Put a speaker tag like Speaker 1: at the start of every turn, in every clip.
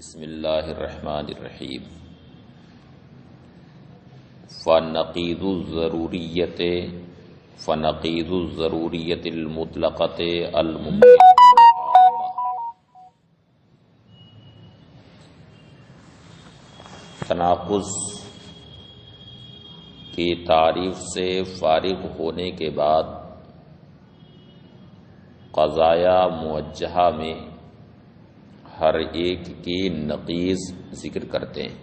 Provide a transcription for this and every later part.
Speaker 1: بسم اللہ الرحمن الرحیم فنقیض الضروریت المطلقۃ الممکنۃ تناقض کی تعریف سے فارغ ہونے کے بعد قضایا موجہہ میں ہر ایک کی نقیض ذکر کرتے ہیں۔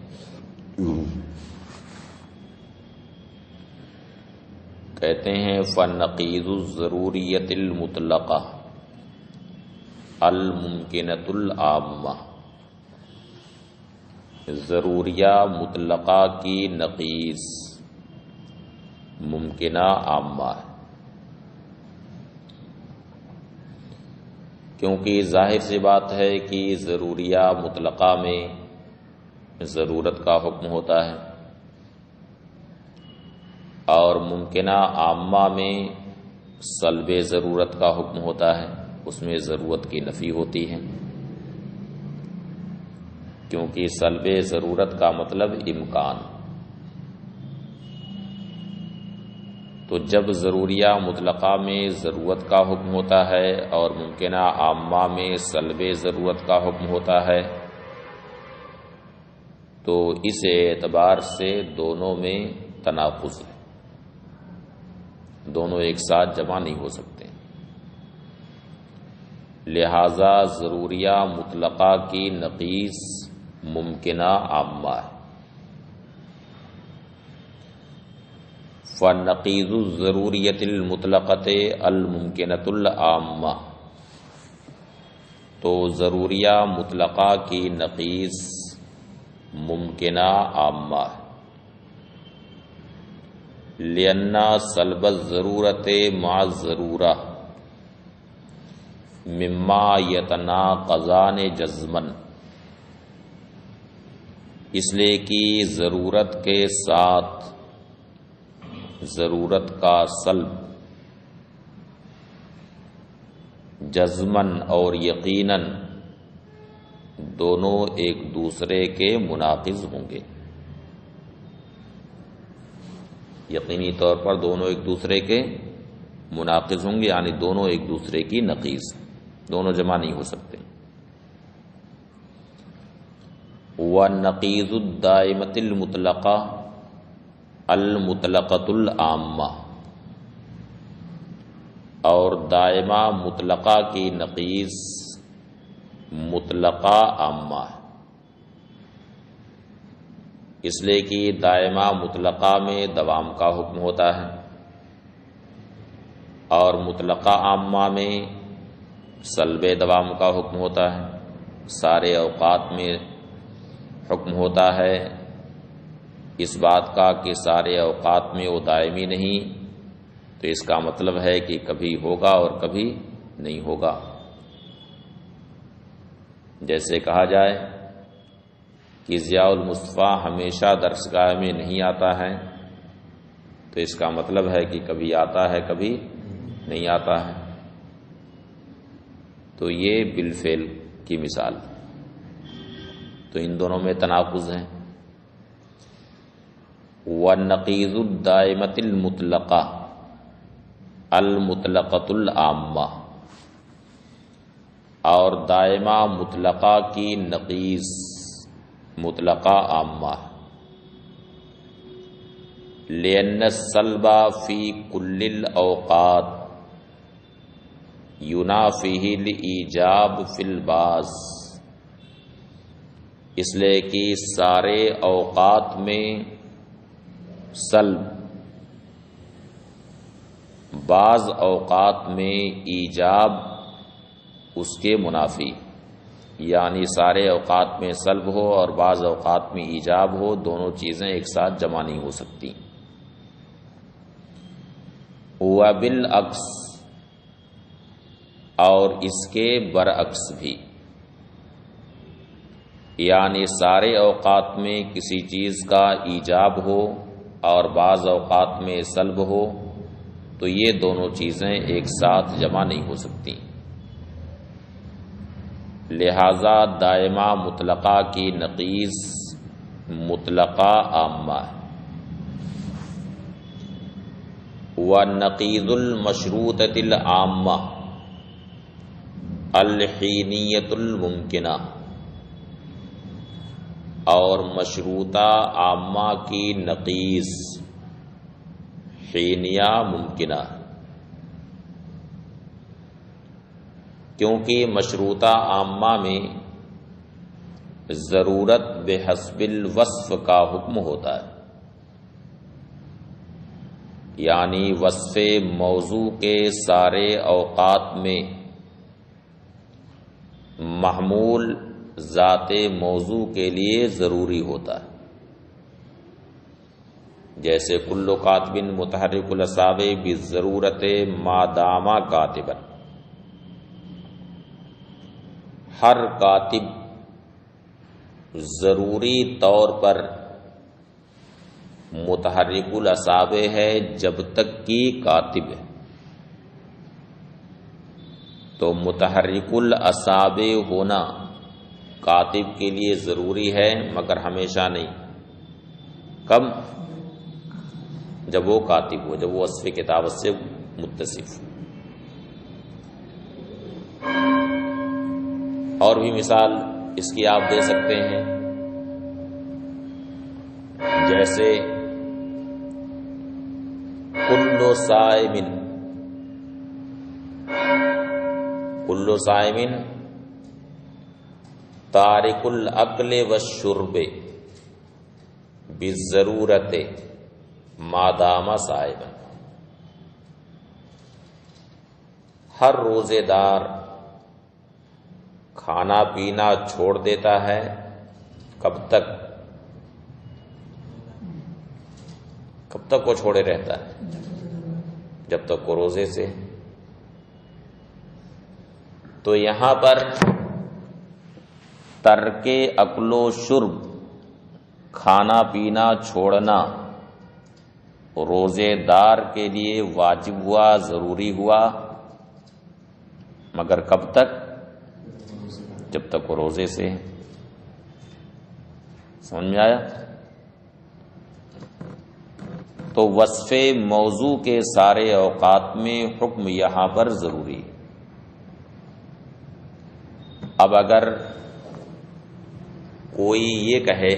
Speaker 1: کہتے ہیں فنقیض الضروریت المطلقہ الممکنۃ العامہ، ضروریہ مطلقہ کی نقیض ممکنہ عامہ ہے، کیونکہ ظاہر سی بات ہے کہ ضروریہ مطلقہ میں ضرورت کا حکم ہوتا ہے اور ممکنہ عامہ میں سلب ضرورت کا حکم ہوتا ہے، اس میں ضرورت کی نفی ہوتی ہے، کیونکہ سلب ضرورت کا مطلب امکان۔ تو جب ضروریہ مطلقہ میں ضرورت کا حکم ہوتا ہے اور ممکنہ عامہ میں سلب ضرورت کا حکم ہوتا ہے تو اس اعتبار سے دونوں میں تناقض ہے، دونوں ایک ساتھ جمع نہیں ہو سکتے، لہذا ضروریہ مطلقہ کی نقیض ممکنہ عامہ ہے۔ فنقیض الضروریت المطلقۃ الممکنۃ العامہ، تو ضروریہ مطلقہ کی نقیض ممکنہ عامہ ہے، لأن سلب الضرورت مع الضرورہ مما یتناقضان جزما، اس لیے کہ ضرورت کے ساتھ ضرورت کا سلب جزمن اور یقیناً دونوں ایک دوسرے کے مناقض ہوں گے، یقینی طور پر دونوں ایک دوسرے کے مناقض ہوں گے، یعنی دونوں ایک دوسرے کی نقیض، دونوں جمع نہیں ہو سکتے۔ وَنَقِيضُ الدَّائِمَةِ الْمُطْلَقَةِ المطلقۃ العامہ، اور دائمہ مطلقہ کی نقیض مطلقہ عامہ ہے، اس لیے کہ دائمہ مطلقہ میں دوام کا حکم ہوتا ہے اور مطلقہ عامہ میں سلب دوام کا حکم ہوتا ہے، سارے اوقات میں حکم ہوتا ہے اس بات کا کہ سارے اوقات میں وہ دائمی نہیں، تو اس کا مطلب ہے کہ کبھی ہوگا اور کبھی نہیں ہوگا۔ جیسے کہا جائے کہ ضیاء المصطفیٰ ہمیشہ درسگاہ میں نہیں آتا ہے، تو اس کا مطلب ہے کہ کبھی آتا ہے کبھی نہیں آتا ہے، تو یہ بالفعل کی مثال، تو ان دونوں میں تناقض ہیں۔ وَنَقِيضُ الدَّائِمَةِ الْمُطْلَقَةِ المطلقۃ العامہ، اور دائمہ مطلقہ کی نقیض مطلقہ عامہ، لأن السلب فی کل الاوقات ینافیہ الایجاب فی البعض، اس لیے کہ سارے اوقات میں سلب بعض اوقات میں ایجاب اس کے منافی، یعنی سارے اوقات میں سلب ہو اور بعض اوقات میں ایجاب ہو، دونوں چیزیں ایک ساتھ جمع نہیں ہو سکتی۔ وبالعکس، اور اس کے برعکس بھی، یعنی سارے اوقات میں کسی چیز کا ایجاب ہو اور بعض اوقات میں سلب ہو تو یہ دونوں چیزیں ایک ساتھ جمع نہیں ہو سکتی۔ لہذا دائمہ مطلقہ کی نقیض مطلقہ عامہ ہے۔ وَنَقِيضُ الْمَشْرُوطَةِ الْعَامَّةِ الْحِینِیَّةُ الْمُمْکِنَةُ، اور مشروطہ عامہ کی نقیض حینیہ ممکنہ، کیونکہ مشروطہ عامہ میں ضرورت بحسب الوصف کا حکم ہوتا ہے، یعنی وصف موضوع کے سارے اوقات میں محمول ذات موضوع کے لیے ضروری ہوتا ہے، جیسے کل کاتب متحرک الاصابع بالضرورت ما دام کاتبا، ہر کاتب ضروری طور پر متحرک الاصابع ہے جب تک کہ کاتب ہے، تو متحرک الاصابع ہونا کاتب کے لیے ضروری ہے مگر ہمیشہ نہیں۔ کب؟ جب وہ کاتب ہو، جب وہ وصف کتابت سے متصف ہو۔ اور بھی مثال اس کی آپ دے سکتے ہیں، جیسے کل صائم تارک الاکل والشرب بالضرورت ما دام صائما، ہر روزے دار کھانا پینا چھوڑ دیتا ہے، کب تک وہ چھوڑے رہتا ہے؟ جب تک وہ روزے سے۔ تو یہاں پر ترک اکل و شرب، کھانا پینا چھوڑنا روزے دار کے لیے واجب ہوا، ضروری ہوا، مگر کب تک؟ جب تک وہ روزے سے۔ سمجھ میں آیا؟ تو وصف موضوع کے سارے اوقات میں حکم یہاں پر ضروری ہے۔ اب اگر کوئی یہ کہے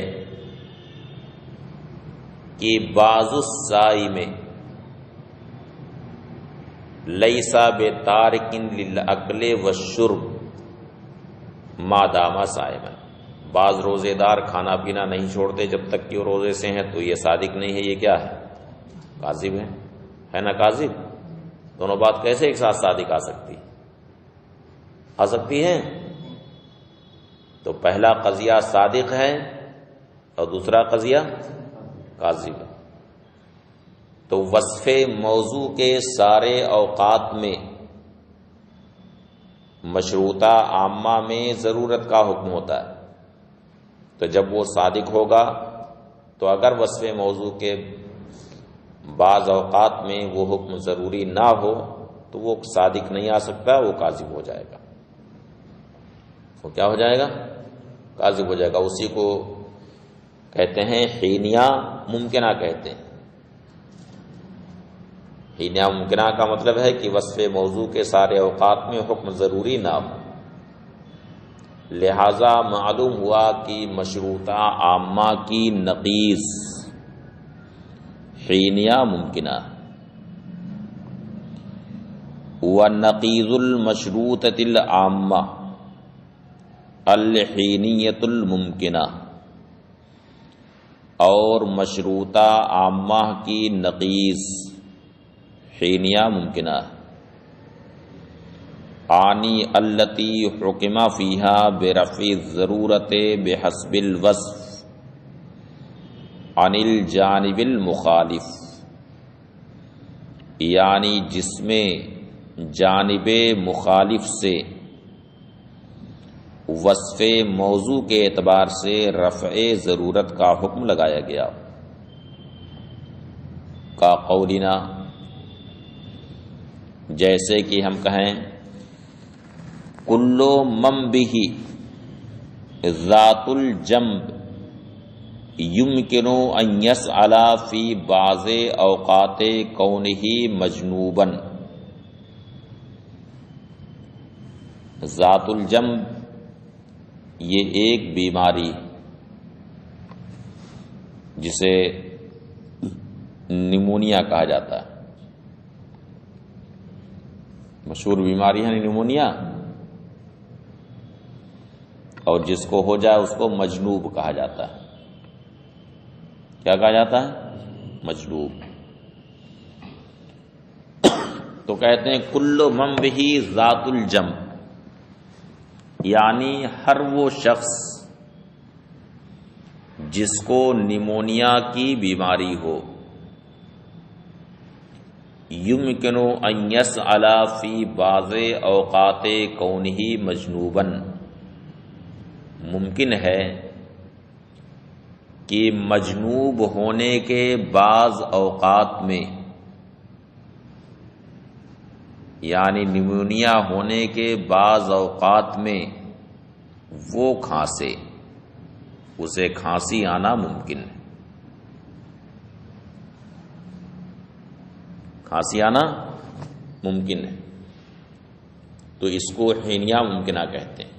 Speaker 1: کہ بعض الصائم لیس بتارک للاکل والشرب ما دام صائما، بعض روزے دار کھانا پینا نہیں چھوڑتے جب تک کہ وہ روزے سے ہیں، تو یہ صادق نہیں ہے، یہ کیا ہے؟ کاذب ہے نا کاذب؟ دونوں بات کیسے ایک ساتھ صادق آ سکتی ہے؟ تو پہلا قضیہ صادق ہے اور دوسرا قضیہ کاذب ہے۔ تو وصف موضوع کے سارے اوقات میں مشروطہ عامہ میں ضرورت کا حکم ہوتا ہے، تو جب وہ صادق ہوگا تو اگر وصف موضوع کے بعض اوقات میں وہ حکم ضروری نہ ہو تو وہ صادق نہیں آ سکتا، وہ کاذب ہو جائے گا۔ وہ کیا ہو جائے گا؟ کاذب ہو جائے گا۔ اسی کو کہتے ہیں حینیہ ممکنہ کہتے ہیں۔ حینیہ ممکنہ کا مطلب ہے کہ وصف موضوع کے سارے اوقات میں حکم ضروری نہ ہو، لہذا معلوم ہوا کہ مشروطہ عامہ کی نقیض حینیہ ممکنہ۔ وَنَقِيضُ الْمَشْرُوطَةِ الْعَامَّةِ الْحِینِیَّةُ الْمُمْکِنَةُ، اور مشروطہ عامہ کی نقیض حینیہ ممکنہ، عنی التی حکم فیہا برفع الضرورت بحسب الوصف عن الجانب المخالف، یعنی جس میں جانب مخالف سے وصف موضوع کے اعتبار سے رفع ضرورت کا حکم لگایا گیا، کا قولنا، جیسے کہ ہم کہیں کل من بہ ذات الجنب یمکن ان یسأل فی بعض اوقات کونہ مجنوبا. ذات الجنب یہ ایک بیماری جسے نیمونیا کہا جاتا ہے. مشہور بیماری ہے نیمونیا، اور جس کو ہو جائے اس کو مجنوب کہا جاتا ہے. کیا کہا جاتا ہے؟ مجنوب. تو کہتے ہیں کل من بہ ذات الجنب، یعنی ہر وہ شخص جس کو نیمونیا کی بیماری ہو، یمکن ان یسأل فی بعض اوقات کونہ مجنوبا، ممکن ہے کہ مجنوب ہونے کے بعض اوقات میں، یعنی نیمونیا ہونے کے بعض اوقات میں وہ کھانسے، اسے کھانسی آنا ممکن ہے. کھانسی آنا ممکن ہے، تو اس کو حینیہ ممکنہ کہتے ہیں.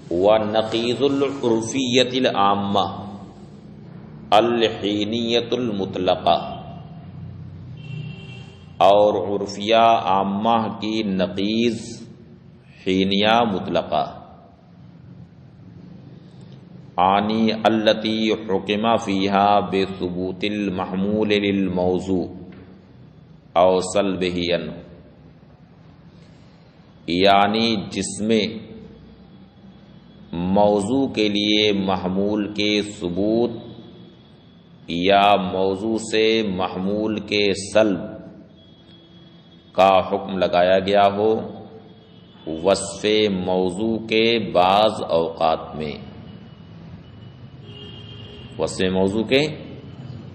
Speaker 1: وَنَقِيضُ الْعُرْفِيَّةِ الْعَامَّةِ الْحِینِیَّةُ الْمُطْلَقَةُ، اور عرفیہ عامہ کی نقیض حینیہ مطلقہ. عنی التی حکم فیہا بثبوت المحمول للموضوع او سلبہ عنہ، یعنی جس میں موضوع کے لیے محمول کے ثبوت یا موضوع سے محمول کے سلب کا حکم لگایا گیا ہو وصف موضوع کے بعض اوقات میں. وصف موضوع کے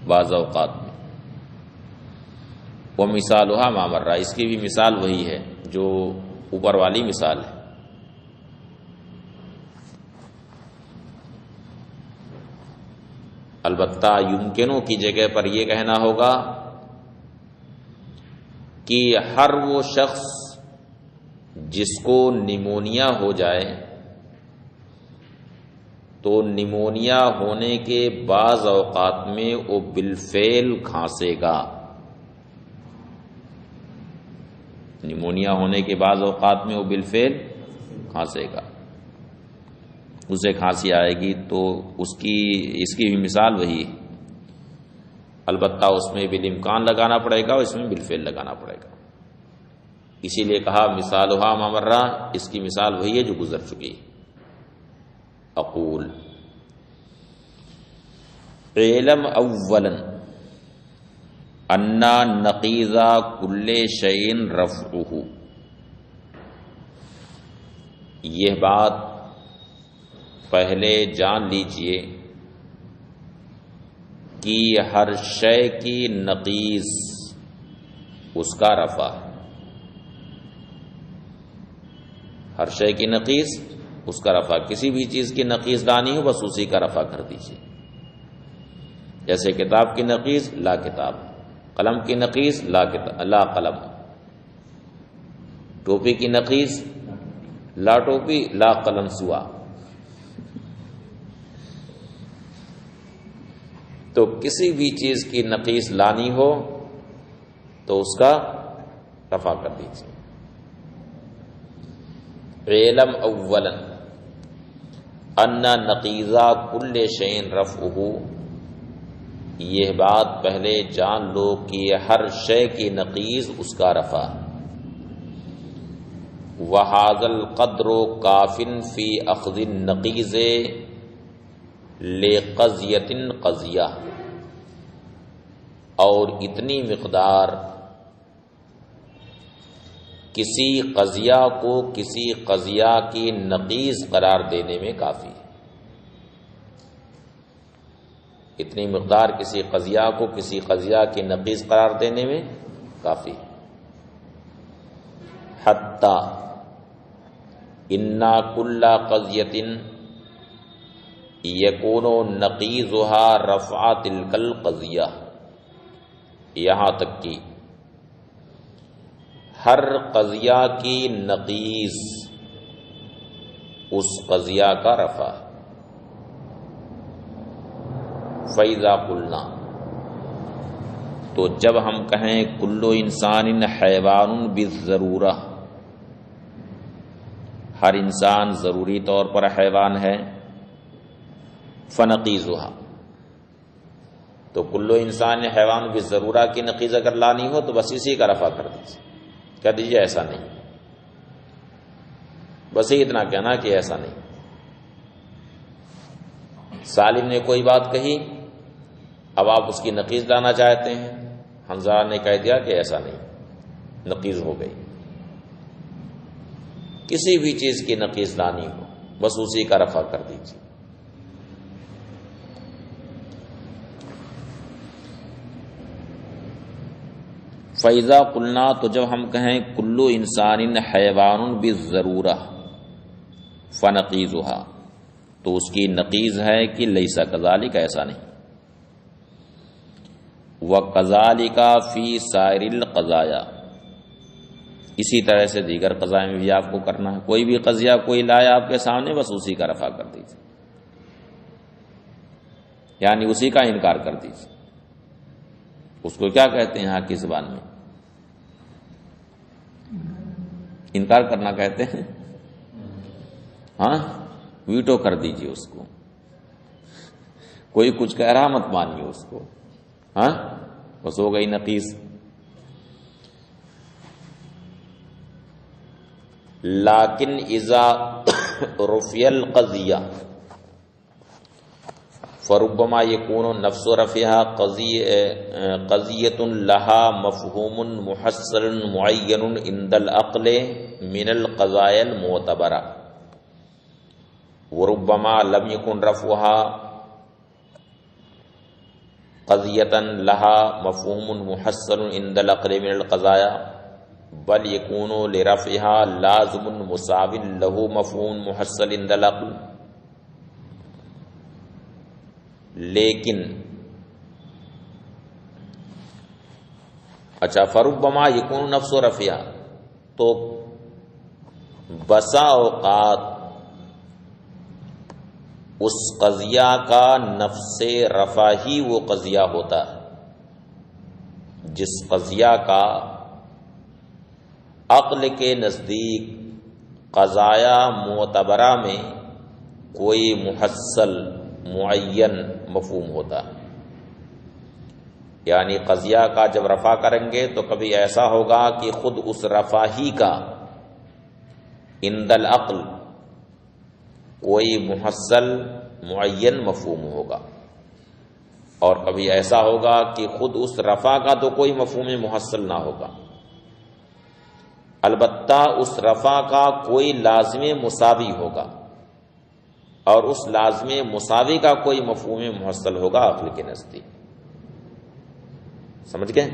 Speaker 1: بعض اوقات میں. وہ مثالها ما مر، اس کی بھی مثال وہی ہے جو اوپر والی مثال ہے. البتہ یمکنوں کی جگہ پر یہ کہنا ہوگا کہ ہر وہ شخص جس کو نیمونیا ہو جائے تو نیمونیا ہونے کے بعض اوقات میں وہ بالفعل کھانسے گا. نیمونیا ہونے کے بعض اوقات میں وہ بالفعل کھانسے گا، اسے کھانسی آئے گی. تو اس کی بھی مثال وہی ہے. البتہ اس میں بالامکان لگانا پڑے گا اور اس میں بالفعل لگانا پڑے گا. اسی لیے کہا مثالها ما مر، اس کی مثال وہی ہے جو گزر چکی. اقول علم اولا ان نقیض کل شیء رفعہ، یہ بات پہلے جان لیجئے کہ ہر شے کی نقیض اس کا رفع ہے. ہر شے کی نقیض اس کا رفع. کسی بھی چیز کی نقیض لانی ہو بس اسی کا رفع کر دیجیے. جیسے کتاب کی نقیض لا کتاب، قلم کی نقیض لا قلم، ٹوپی کی نقیض لا ٹوپی لا قلم سوا. تو کسی بھی چیز کی نقیض لانی ہو تو اس کا رفع کر دیجیے. علم اولا ان نقیض کل شیء رفعہ، یہ بات پہلے جان لو کہ ہر شے کی نقیض اس کا رفع. وَهَذَا الْقَدْرُ كَافٍ فِي أَخْذِ النَّقِيضِ لِقَضْيَةٍ قَضْيَةٍ، اور اتنی مقدار کسی قضیہ کو کسی قضیہ کی نقیض قرار دینے میں کافی ہے. اتنی مقدار کسی قضیہ کو کسی قضیہ کی نقیض قرار دینے میں کافی ہے. حتی انا کل قضیۃ یکون نقیضها رفع تلک القضیہ، یہاں تک کہ ہر قضیہ کی نقیض اس قضیہ کا رفع ہے۔ فَإِذَا قُلْنَا، تو جب ہم کہیں کل انسان حیوان بالضرورہ، ہر انسان ضروری طور پر حیوان ہے، فنقیضها، تو کل انسان حیوان بالضرورہ کی نقیض اگر لانی ہو تو بس اسی کا رفع کر دیجیے، کہہ دیجیے ایسا نہیں، بس ہی اتنا کہنا کہ ایسا نہیں۔ سالم نے کوئی بات کہی، اب آپ اس کی نقیض لانا چاہتے ہیں، حمزہ نے کہہ دیا کہ ایسا نہیں، نقیض ہو گئی۔ کسی بھی چیز کی نقیض لانی ہو بس اسی کا رفع کر دیجیے۔ فَإِذَا قُلْنَا، تو جب ہم کہیں کل انسان حیوان بالضرورہ فنقیضها، تو اس کی نقیض ہے کہ لیس کذالک، ایسا نہیں۔ وَكَذَالِكَ فِي سَائِرِ الْقَضَايَا، اسی طرح سے دیگر قضاء میں بھی آپ کو کرنا ہے، کوئی بھی قضیہ کوئی لائے آپ کے سامنے بس اسی کا رفع کر دیجیے، یعنی اسی کا انکار کر دیجیے۔ اس کو کیا کہتے ہیں یہاں کی زبان میں؟ انکار کرنا کہتے ہیں، ہاں، ویٹو کر دیجیے اس کو، کوئی کچھ کہہ رہا مت مانیے اس کو، ہاں، بس ہو گئی نقیض۔ لیکن اذا رفع القضیہ فربما یکون نفس رفعها قضیۃ لها مفہوم محصل معین عند العقل من القضایا المعتبرہ، وربما لم يكن رفعها قضیۃ لها مفہوم محصل عند العقل من القضایا بل یکون لرفعها لازم مساو له مفہوم محصل عند العقل۔ لیکن اچھا، فربما یکون نفس رفیہ، تو بسا اوقات اس قضیہ کا نفس رفع ہی وہ قضیہ ہوتا ہے جس قضیہ کا عقل کے نزدیک قضایا معتبرہ میں کوئی محصل معین مفہوم ہوتا ہے۔ یعنی قضیہ کا جب رفع کریں گے تو کبھی ایسا ہوگا کہ خود اس رفع ہی کا عند العقل کوئی محصل معین مفہوم ہوگا، اور کبھی ایسا ہوگا کہ خود اس رفع کا تو کوئی مفہوم محصل نہ ہوگا، البتہ اس رفع کا کوئی لازم مساوی ہوگا، اور اس لازم مساوی کا کوئی مفہوم محصل ہوگا عقل کے نزدیک۔ سمجھ گئے؟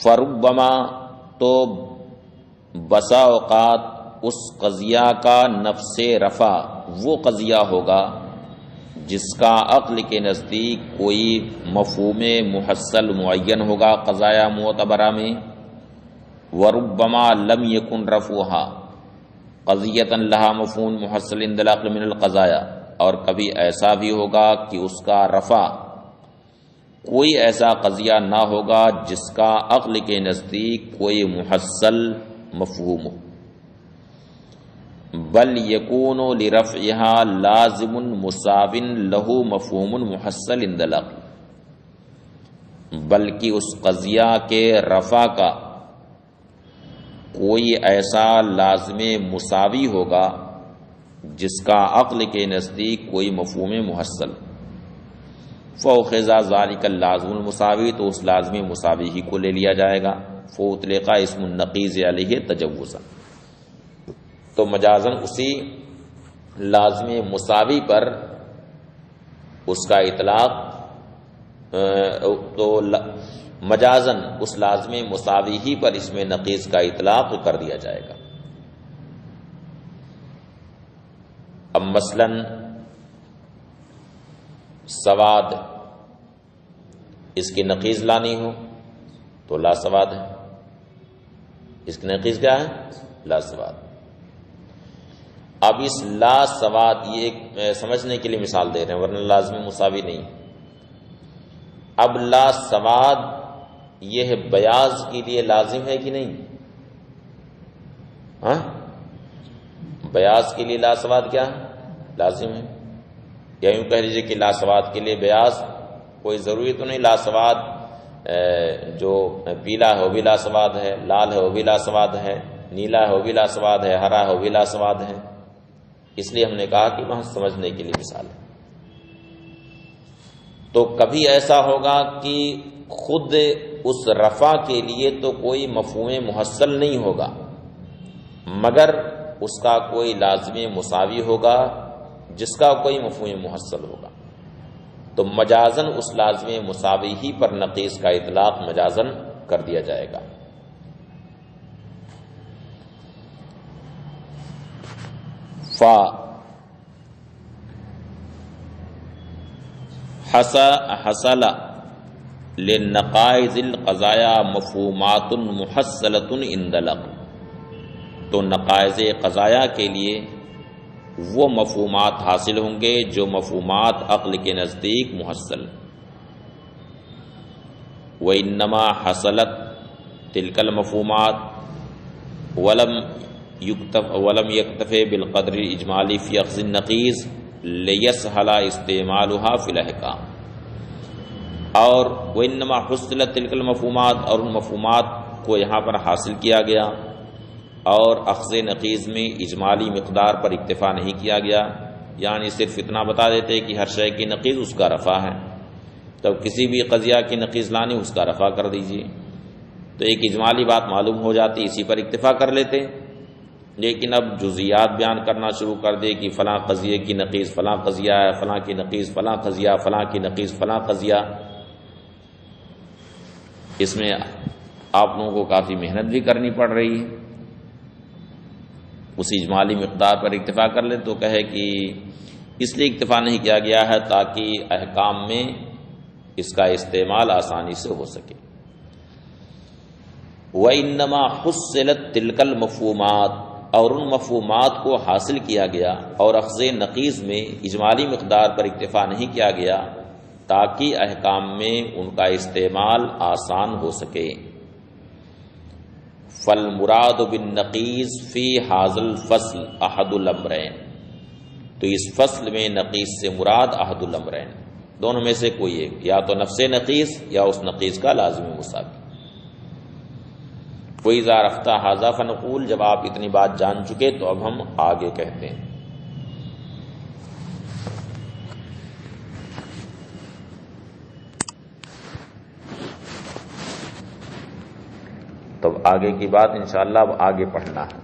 Speaker 1: فربما، تو بسا اوقات اس قضیہ کا نفس رفع وہ قضیہ ہوگا جس کا عقل کے نزدیک کوئی مفہوم محصل معین ہوگا قضایا معتبرہ میں، وربما لم یکن رفعها قضیۃ لها مفہوم محصل عند العقل من القضایا، اور کبھی ایسا بھی ہوگا کہ اس کا رفع کوئی ایسا قضیہ نہ ہوگا جس کا عقل کے نزدیک کوئی محصل مفہوم ہو، بل یکون لرفعها لازم مساو له مفہوم محصل عند العقل، بلکہ اس قضیہ کے رفع کا کوئی ایسا لازم مساوی ہوگا جس کا عقل کے نزدیک کوئی مفہوم محصل، فاخذ ذلک اللازم المساوی، تو اس لازم مساوی ہی کو لے لیا جائے گا، فاطلق اسم النقیض علیہ تجوزا، تو مجازن اسی لازم مساوی پر اس کا اطلاق، تو مجازن اس لازم مساوی ہی پر اس میں نقیض کا اطلاق کر دیا جائے گا۔ اب مثلاً سواد، اس کی نقیض لانی ہو تو لا سواد ہے، اس کی نقیض کیا ہے؟ لا سواد۔ اب اس لا سواد، یہ ایک سمجھنے کے لیے مثال دے رہے ہیں ورنہ لازم مساوی نہیں۔ اب لا سواد یہ بیاض کے لیے لازم ہے کہ نہیں؟ ہاں، بیاض کے لیے لا سواد کیا ہے؟ لازم ہے۔ یا یوں کہہ لیجیے کہ لا سواد کے لیے بیاض کوئی ضروری تو نہیں، لا سواد جو پیلا ہے وہ بھی لا سواد ہے، لال ہے وہ بھی لا سواد ہے، نیلا ہے وہ بھی لا سواد ہے، ہرا ہے وہ بھی لا سواد ہے۔ اس لیے ہم نے کہا کہ وہاں سمجھنے کے لیے مثال ہے۔ تو کبھی ایسا ہوگا کہ خود اس رفع کے لیے تو کوئی مفہوم محصل نہیں ہوگا، مگر اس کا کوئی لازم مساوی ہوگا جس کا کوئی مفہوم محصل ہوگا، تو مجازن اس لازم مساوی ہی پر نقیض کا اطلاق مجازن کر دیا جائے گا۔ حصل للنقائض القضایا مفہومات محصلۃ عند العقل، تو نقائض قضایا کے لیے وہ مفہومات حاصل ہوں گے جو مفہومات عقل کے نزدیک محصل۔ وَإِنَّمَا حَصَلَتْ تِلْكَ الْمَفْهُومَاتُ وَلَمْ يَكْتَفِ بِالْقَدْرِ الْإِجْمَالِ فِي أَخْذِ النَّقِيضِ لِيَسْهَلَ اسْتِعْمَالُهَا فِي الْأَحْكَامِ، اور وَإِنَّمَا حُصِّلَتْ تِلْكَ الْمَفْهُومَاتُ، اور ان مفہومات کو یہاں پر حاصل کیا گیا اور اخذ نقیض میں اجمالی مقدار پر اکتفا نہیں کیا گیا، یعنی صرف اتنا بتا دیتے کہ ہر شے کی نقیض اس کا رفع ہے، تو کسی بھی قضیہ کی نقیض لانی اس کا رفع کر دیجئے، تو ایک اجمالی بات معلوم ہو جاتی، اسی پر اکتفا کر لیتے۔ لیکن اب جزیات بیان کرنا شروع کر دے کہ فلاں قضیے کی نقیض فلاں قضیہ ہے، فلاں کی نقیض فلاں قضیہ، فلاں کی نقیض فلاں قضیہ، اس میں آپ لوگوں کو کافی محنت بھی کرنی پڑ رہی ہے۔ اسی اجمالی مقدار پر اکتفا کر لیں تو کہے کہ اس لیے اکتفا نہیں کیا گیا ہے تاکہ احکام میں اس کا استعمال آسانی سے ہو سکے۔ وَإِنَّمَا حُصِّلَتْ تِلْكَ الْمَفْهُومَاتُ، اور ان مفہومات کو حاصل کیا گیا اور اخذ نقیض میں اجمالی مقدار پر اکتفا نہیں کیا گیا تاکہ احکام میں ان کا استعمال آسان ہو سکے۔ فالمراد بالنقیض فی حاضل الفصل احد الامرین، تو اس فصل میں نقیض سے مراد احد الامرین، دونوں میں سے کوئی ایک، یا تو نفس نقیض یا اس نقیض کا لازم مساوی۔ وَإِذَا عَرَفْتَ هَذَا فَنَقُولُ، جب آپ اتنی بات جان چکے تو اب ہم آگے کہتے ہیں۔ تو آگے کی بات انشاءاللہ اب آگے پڑھنا ہے۔